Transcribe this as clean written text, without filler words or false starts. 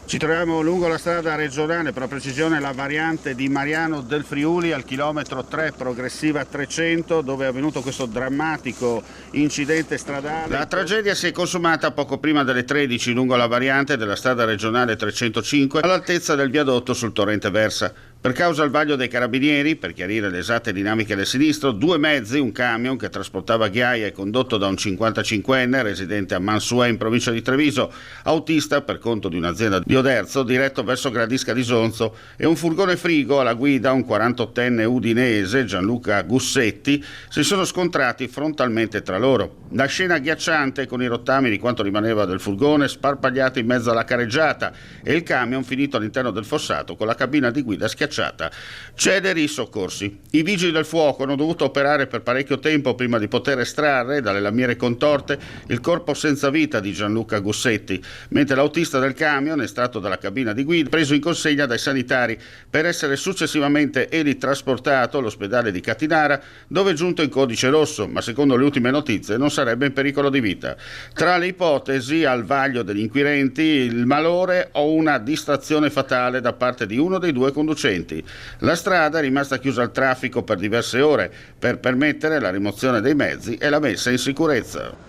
Ci troviamo lungo la strada regionale, per la precisione la variante di Mariano del Friuli al chilometro 3 progressiva 300, dove è avvenuto questo drammatico incidente stradale. La tragedia si è consumata poco prima delle 13 lungo la variante della strada regionale 305 all'altezza del viadotto sul torrente Versa. Per causa al vaglio dei carabinieri, per chiarire le esatte dinamiche del sinistro, due mezzi, un camion che trasportava ghiaia e condotto da un 55enne residente a Mansuè in provincia di Treviso, autista per conto di un'azienda di Oderzo diretto verso Gradisca di Sonzo, e un furgone frigo alla guida un 48enne udinese, Gianluca Gussetti, si sono scontrati frontalmente tra loro. La scena agghiacciante con i rottami di quanto rimaneva del furgone sparpagliati in mezzo alla careggiata e il camion finito all'interno del fossato con la cabina di guida schiacciata. Cedere i soccorsi. I vigili del fuoco hanno dovuto operare per parecchio tempo prima di poter estrarre dalle lamiere contorte il corpo senza vita di Gianluca Gussetti, mentre l'autista del camion, estratto dalla cabina di guida, preso in consegna dai sanitari per essere successivamente elitrasportato all'ospedale di Catinara, dove è giunto in codice rosso, ma secondo le ultime notizie non sarebbe in pericolo di vita. Tra le ipotesi, al vaglio degli inquirenti, il malore o una distrazione fatale da parte di uno dei due conducenti. La strada è rimasta chiusa al traffico per diverse ore per permettere la rimozione dei mezzi e la messa in sicurezza.